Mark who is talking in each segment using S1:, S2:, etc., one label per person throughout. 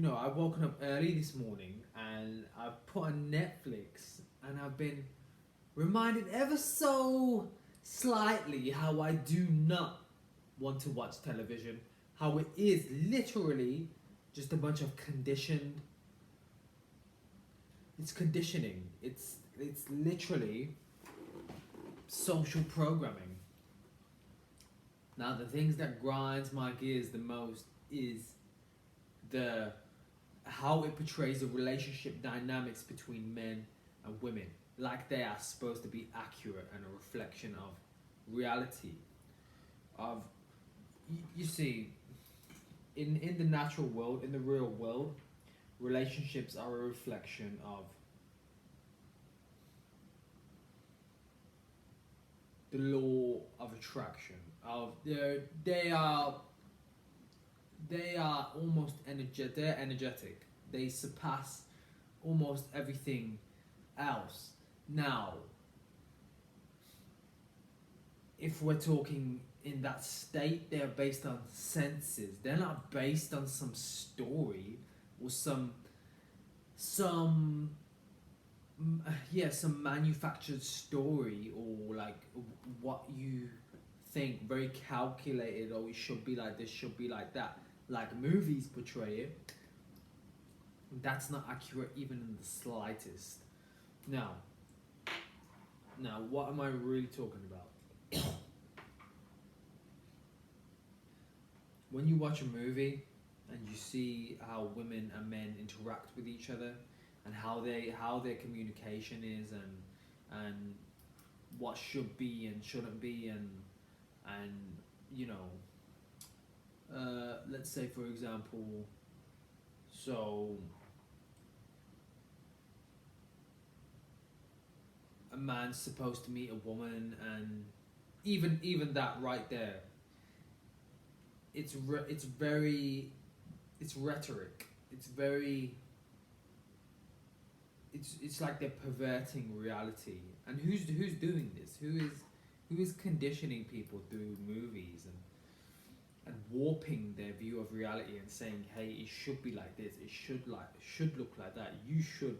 S1: I've woken up early this morning and I've put on Netflix and I've been reminded ever so slightly how I do not want to watch television. How it is literally just a bunch of conditioned. It's conditioning. It's literally social programming. Now the things that grinds my gears the most is the how it portrays the relationship dynamics between men and women, like they are supposed to be accurate and a reflection of reality. Of you see, in the natural world, in the real world, relationships are a reflection of the law of attraction. Of they are almost energetic. They're energetic. They surpass almost everything else. Now, if we're talking in that state, they're based on senses. They're not based on some story or some some manufactured story or like what you think very calculated. Oh, it should be like this, should be like that. Like movies portray it. That's not accurate even in the slightest. Now, now, what am I really talking about? When you watch a movie and you see how women and men interact with each other and how their communication is and what should be and shouldn't be and you know let's say for example, so a man's supposed to meet a woman, and even that right there, it's very, it's rhetoric. It's very, it's like they're perverting reality. And who's doing this? Who is conditioning people through movies and warping their view of reality and saying, hey, it should be like this, it should look like that, you should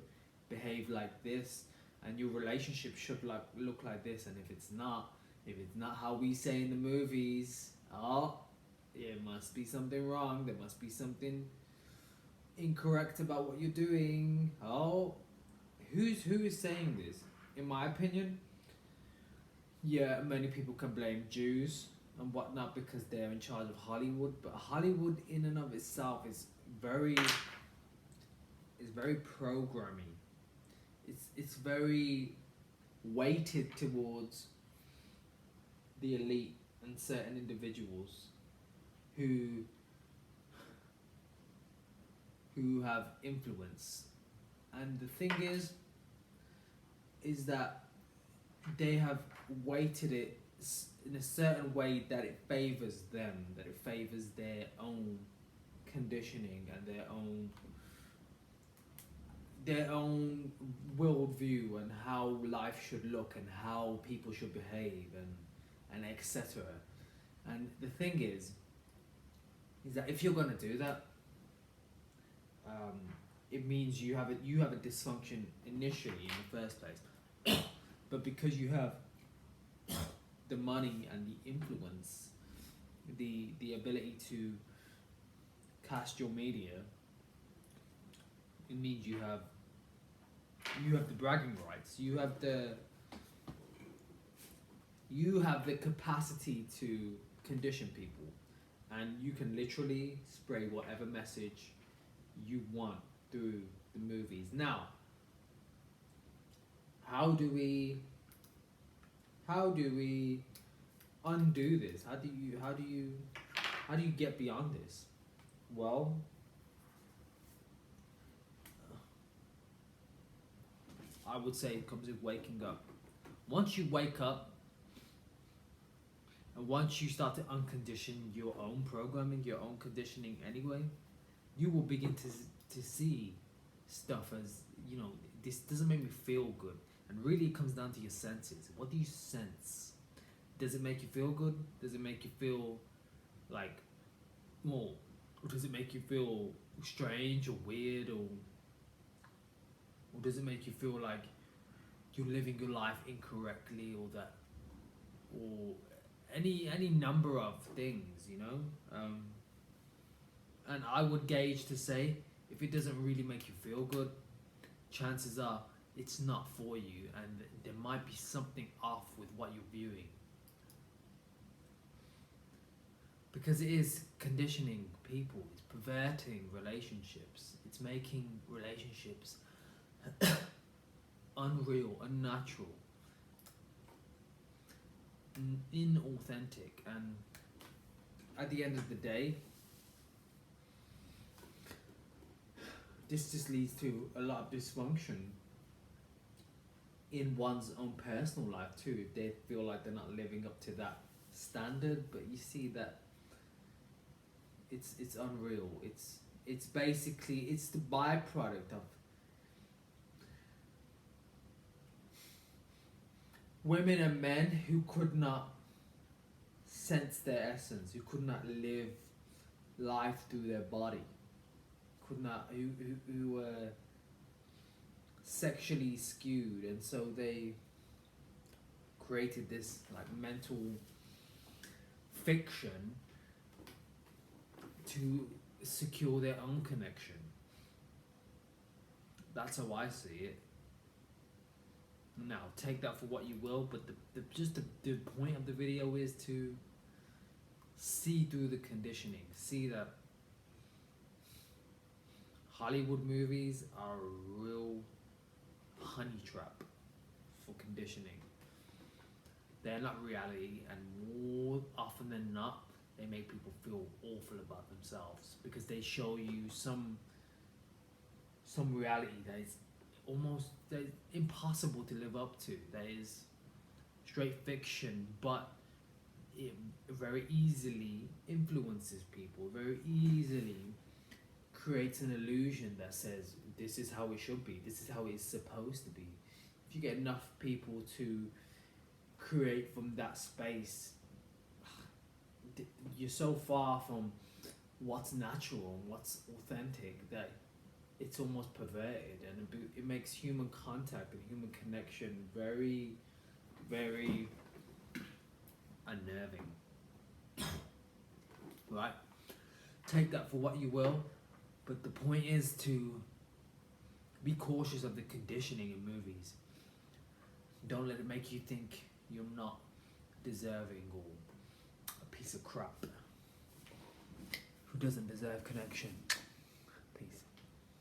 S1: behave like this, and your relationship should look like this, and if it's not how we say in the movies, oh, there must be something wrong, there must be something incorrect about what you're doing. Oh, who is saying this? In my opinion, yeah, many people can blame Jews and whatnot because they're in charge of Hollywood, but Hollywood in and of itself very is very programming. It's very weighted towards the elite and certain individuals who have influence. And the thing is that they have weighted it in a certain way that it favors them, that it favors their own conditioning and their own worldview and how life should look and how people should behave and etc. And the thing is that if you're gonna do that, it means you have a dysfunction initially in the first place, but because you have the money and the influence, the ability to cast your media, it means you have the bragging rights. You have the capacity to condition people, and you can literally spray whatever message you want through the movies. Now, how do we undo this? How do you get beyond this? Well, I would say it comes with waking up. Once you wake up, and once you start to uncondition your own programming, your own conditioning anyway, you will begin to see stuff as, this doesn't make me feel good. And really, it comes down to your senses. What do you sense? Does it make you feel good? Does it make you feel like, well, or does it make you feel strange or weird, or does it make you feel like you're living your life incorrectly, or that, or any number of things, you know? And I would gauge to say, if it doesn't really make you feel good, chances are it's not for you, and there might be something off with what you're viewing. Because it is conditioning people, it's perverting relationships, it's making relationships unreal, unnatural, inauthentic, and at the end of the day, this just leads to a lot of dysfunction in one's own personal life too, if they feel like they're not living up to that standard. But you see that it's unreal. It's basically, it's the byproduct of women and men who could not sense their essence, who could not live life through their body, who were sexually skewed, and so they created this like mental fiction to secure their own connection. That's how I see it. Now, take that for what you will, but the point of the video is to see through the conditioning. See that Hollywood movies are a real honey trap for conditioning. They're not reality, and more often than not, they make people feel awful about themselves, because they show you some reality that is almost impossible to live up to. That is straight fiction, but it very easily influences people, very easily creates an illusion that says this is how it should be, this is how it's supposed to be. If you get enough people to create from that space, you're so far from what's natural and what's authentic that it's almost perverted, and it makes human contact and human connection very, very unnerving. Right? Take that for what you will, but the point is to be cautious of the conditioning in movies. Don't let it make you think you're not deserving, or a piece of crap who doesn't deserve connection.